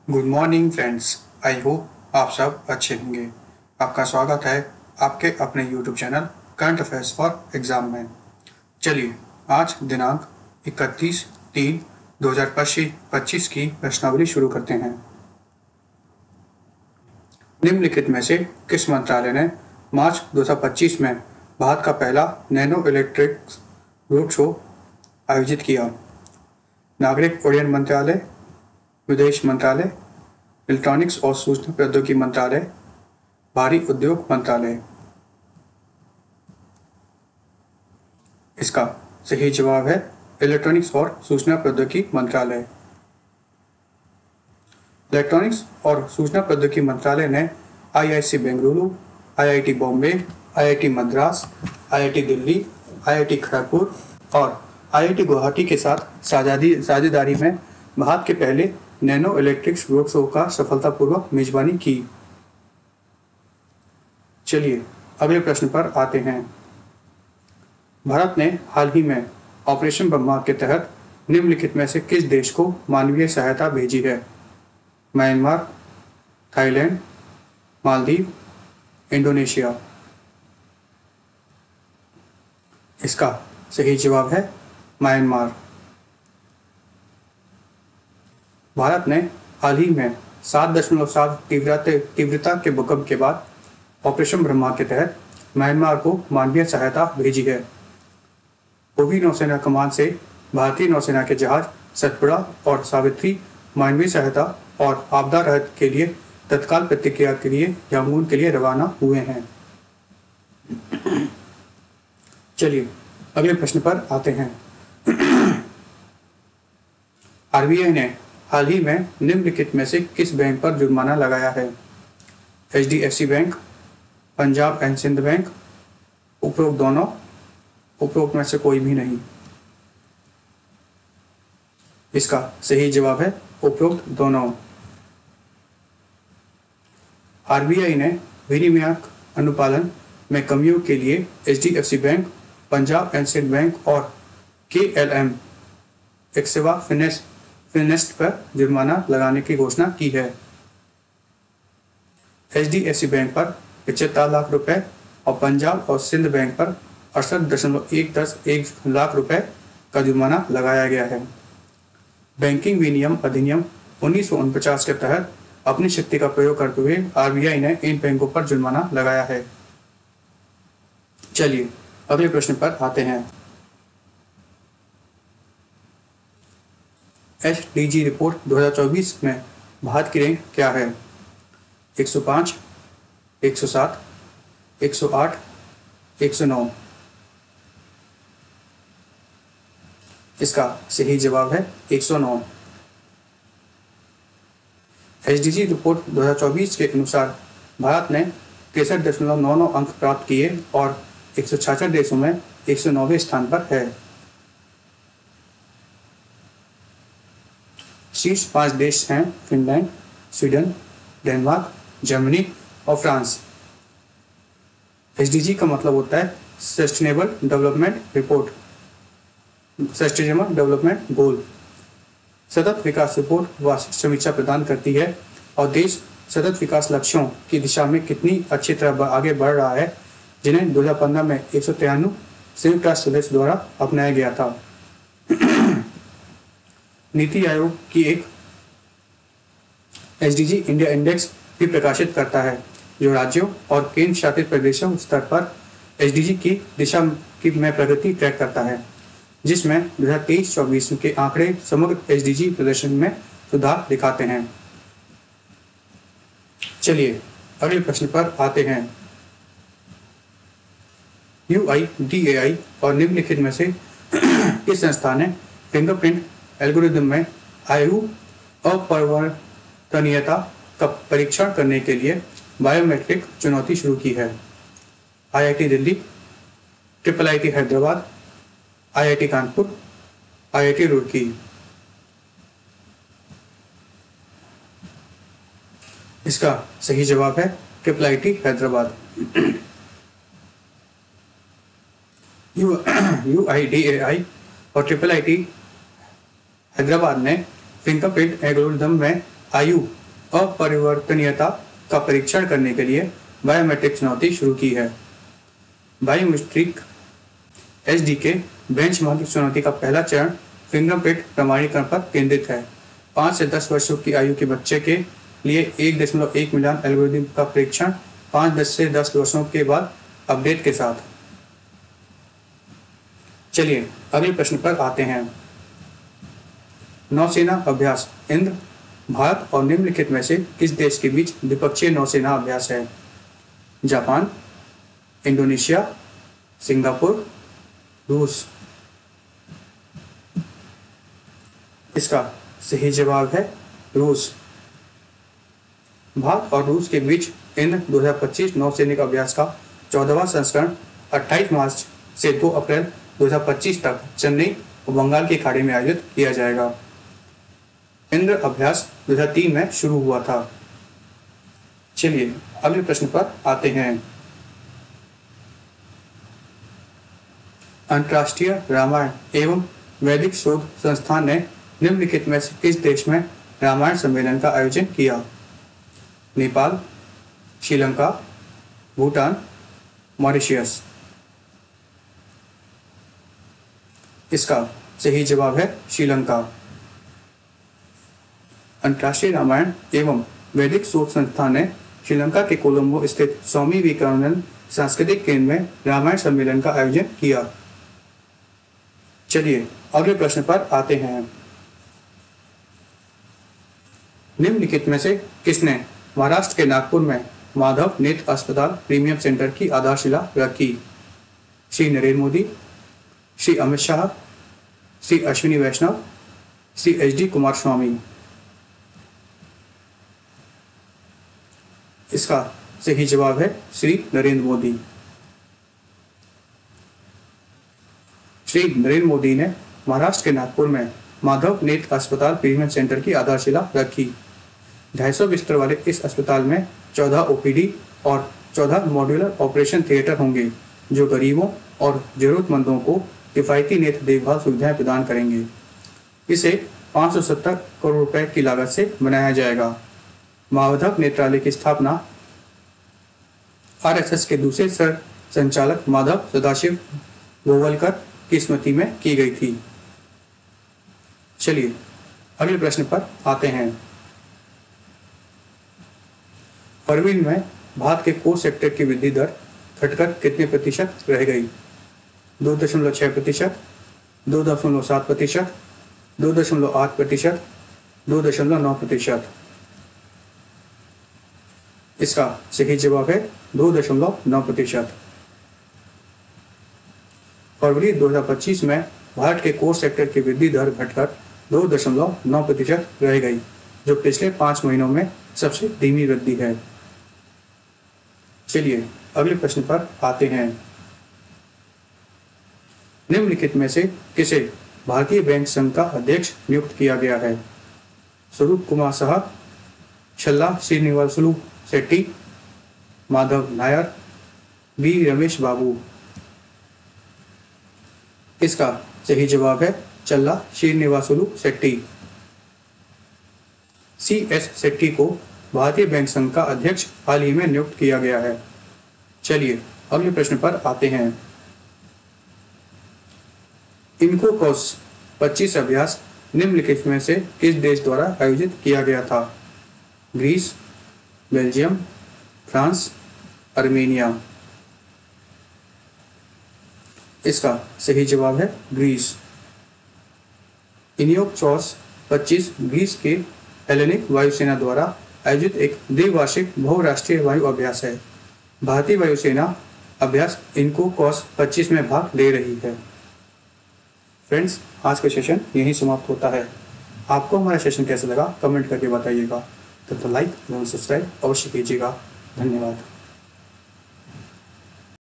Good morning friends. I hope आप सब अच्छे होंगे। आपका स्वागत है आपके अपने YouTube channel current affairs for exam में। चलिए आज दिनांक 31/3/2025 की प्रश्नावली शुरू करते हैं। निम्नलिखित में से किस मंत्रालय ने मार्च 2025 में भारत का पहला नैनो इलेक्ट्रिक रोड शो आयोजित किया? नागरिक उड्डयन मंत्रालय, विदेश मंत्रालय, इलेक्ट्रॉनिक्स और सूचना प्रौद्योगिकी मंत्रालय, भारी उद्योग मंत्रालय। इसका सही जवाब है इलेक्ट्रॉनिक्स और सूचना प्रौद्योगिकी मंत्रालय। इलेक्ट्रॉनिक्स और सूचना प्रौद्योगिकी मंत्रालय ने IIC Bengaluru, IIT Bombay, IIT Madras, IIT Delhi, IIT Kharagpur और आईआईटी गुवाहाटी के साथ साझेदारी में भारत के पहले नैनो इलेक्ट्रिक रोड शो का सफलतापूर्वक मेजबानी की। चलिए अगले प्रश्न पर आते हैं। भारत ने हाल ही में ऑपरेशन ब्रह्मा के तहत निम्नलिखित में से किस देश को मानवीय सहायता भेजी है? Myanmar, Thailand, Maldives, Indonesia. इसका सही जवाब है म्यांमार। भारत ने हाल ही में 7.7 तीव्रता के भूकंप के बाद ऑपरेशन ब्रह्मा के तहत म्यांमार को मानवीय सहायता भेजी है। पूर्वी नौसेना कमान से भारतीय नौसेना के जहाज सतपुड़ा और सावित्री मानवीय सहायता और आपदा राहत के लिए तत्काल प्रतिक्रिया के लिए यांगून के लिए रवाना हुए हैं। चलिए अगले प्रश्न पर आते हैं। आरबीआई ने हाल ही में निम्नलिखित में से किस बैंक पर जुर्माना लगाया है? HDFC bank, Punjab and Sind bank, उपरोक्त दोनों, उपरोक्त में से कोई भी नहीं। इसका सही जवाब है उपरोक्त दोनों। आरबीआई ने विनिमयक अनुपालन में कमियों के लिए HDFC bank, Punjab and Sind bank और केएलएम एक्सेवा फिनेस्ट पर जुर्माना लगाने की घोषणा की है। एचडीएफसी बैंक पर 75 लाख रुपए और पंजाब और सिंध बैंक पर 68.1 लाख रुपए का जुर्माना लगाया गया है। बैंकिंग विनियम अधिनियम 1949 के तहत अपनी शक्ति का प्रयोग करते हुए आरबीआई ने इन बैंकों पर जुर्माना लगाया है। चलिए अगले प्रश्न पर आते हैं। एसडीजी रिपोर्ट 2024 में भारत की रैंक क्या है? 105, 107, 108, 109। इसका सही जवाब है 109। एसडीजी रिपोर्ट 2024 के अनुसार भारत ने 63.99 अंक प्राप्त किए और 166 देशों में 109वें स्थान पर है। शीर्ष 5 देश हैं फिनलैंड, स्वीडन, डेनमार्क, जर्मनी और फ्रांस। एसडीजी का मतलब होता है सस्टेनेबल डेवलपमेंट गोल। सतत विकास रिपोर्ट वार्षिक समीक्षा प्रदान करती है और देश सतत विकास लक्ष्यों की दिशा में कितनी अच्छी तरह आगे बढ़ रहा है, जिन्हें 2015 में 193 संयुक्त राष्ट्र सदस्य द्वारा अपनाया गया था। नीति आयोग की एक एसडीजी इंडिया इंडेक्स भी प्रकाशित करता है, जो राज्यों और केंद्र शासित प्रदेशों स्तर पर एसडीजी की दिशा में प्रगति ट्रैक करता है, जिसमें 2023-24 के आंकड़े समग्र एसडीजी प्रदर्शन में सुधार दिखाते हैं। चलिए अगले प्रश्न पर आते हैं। यूआईडीएआई और निम्नलिखित में से किस संस्था ने फिंगरप्रिंट एल्गोरिदम में आयु अपरिवर्तनीयता का परीक्षण करने के लिए बायोमेट्रिक चुनौती शुरू की है? IIT Delhi, IIIT Hyderabad, IIT Kanpur, IIT Roorkee. इसका सही जवाब है IIIT हैदराबाद। यूआईडीएआई और IIIT हैदराबाद ने फिंगरप्रिंट एल्गोरिथम में आयु अपरिवर्तनीयता का परीक्षण करने के लिए बायोमेट्रिक चुनौती शुरू की है। बायोमेट्रिक एसडीके बेंचमार्किंग चुनौती का पहला चरण फिंगरप्रिंट प्रमाणीकरण पर केंद्रित है। 5 से 10 वर्षों की आयु के बच्चे के लिए 1.1 मिलियन एल्गोरिथम का परीक्षण 5 से 10 वर्षों के बाद अपडेट के साथ। चलिए अगले प्रश्न पर आते हैं। नौसेना अभ्यास इंद्र भारत और निम्नलिखित में से किस देश के बीच द्विपक्षीय नौसेना अभ्यास है? जापान, इंडोनेशिया, सिंगापुर, रूस। इसका सही जवाब है रूस। भारत और रूस के बीच इंद्र 2025 नौसैनिक अभ्यास का 14वां संस्करण 28 मार्च से 2 अप्रैल 2025 तक चेन्नई और बंगाल की खाड़ी में आयोजित किया जाएगा। इंद्र अभ्यास 2003 में शुरू हुआ था। चलिए अगले प्रश्न पर आते हैं। अंतर्राष्ट्रीय रामायण एवं वैदिक शोध संस्थान ने निम्नलिखित में से किस देश में रामायण सम्मेलन का आयोजन किया? नेपाल, श्रीलंका, भूटान, मॉरिशस। इसका सही जवाब है श्रीलंका। अंतर्राष्ट्रीय रामायण एवं वैदिक शोध संस्थान ने श्रीलंका के कोलंबो स्थित स्वामी विवेकानंद सांस्कृतिक केंद्र में रामायण सम्मेलन का आयोजन किया। चलिए अगले प्रश्न पर आते हैं। निम्नलिखित में से किसने महाराष्ट्र के नागपुर में माधव नेत्र अस्पताल प्रीमियम सेंटर की आधारशिला रखी? श्री नरेंद्र मोदी, श्री अमित शाह, श्री अश्विनी वैष्णव, श्री HD कुमारस्वामी। इसका सही जवाब है श्री नरेंद्र मोदी। श्री नरेंद्र मोदी ने महाराष्ट्र के नागपुर में माधव नेत्र अस्पताल प्रीमियम सेंटर की आधारशिला रखी। 250 बिस्तर वाले इस अस्पताल में 14 OPD और 14 मॉड्यूलर ऑपरेशन थिएटर होंगे, जो गरीबों और जरूरतमंदों को किफायती नेत्र देखभाल सुविधाएं प्रदान करेंगे। इसे 570 करोड़ रुपए की लागत से बनाया जाएगा। माधव नेत्रालय की स्थापना RSS के दूसरे सर संचालक माधव सदाशिव गोवलकर की स्मृति में की गई थी। चलिए अगले प्रश्न पर आते हैं। फरवरी में भारत के कोर सेक्टर की वृद्धि दर घटकर कितने प्रतिशत रह गई? 2.6%, 2.7%, 2.8%, 2.9%। इसका सही जवाब है 2.9%। फरवरी 2025 में भारत के कोर सेक्टर की वृद्धि दर घटकर 2.9% रह गई, जो पिछले 5 महीनों में सबसे धीमी वृद्धि है। चलिए अगले प्रश्न पर आते हैं। निम्नलिखित में से किसे भारतीय बैंक संघ का अध्यक्ष नियुक्त किया गया है? स्वरूप कुमार साहा, छल्ला श्रीनिवासुलु शेट्टी, माधव नायर, बी रमेश बाबू। इसका सही जवाब है चल्ला श्रीनिवासुलु शेट्टी। CS शेट्टी को भारतीय बैंक संघ का अध्यक्ष हाल ही में नियुक्त किया गया है। चलिए अगले प्रश्न पर आते हैं। इन्कोकॉस 25 अभ्यास निम्नलिखित में से किस देश द्वारा आयोजित किया गया था? Greece, Belgium, France, Armenia. इसका सही जवाब है ग्रीस। इन्कोकॉस 25 ग्रीस के हेलेनिक वायुसेना द्वारा आयोजित एक द्विवार्षिक बहुराष्ट्रीय वायु अभ्यास है। भारतीय वायुसेना अभ्यास इन्कोकॉस 25 में भाग ले रही है। फ्रेंड्स, आज का सेशन यहीं समाप्त होता है। आपको हमारा सेशन कैसा लगा कमेंट करके बताइएगा। तब तो लाइक एवं सब्सक्राइब अवश्य कीजिएगा। धन्यवाद।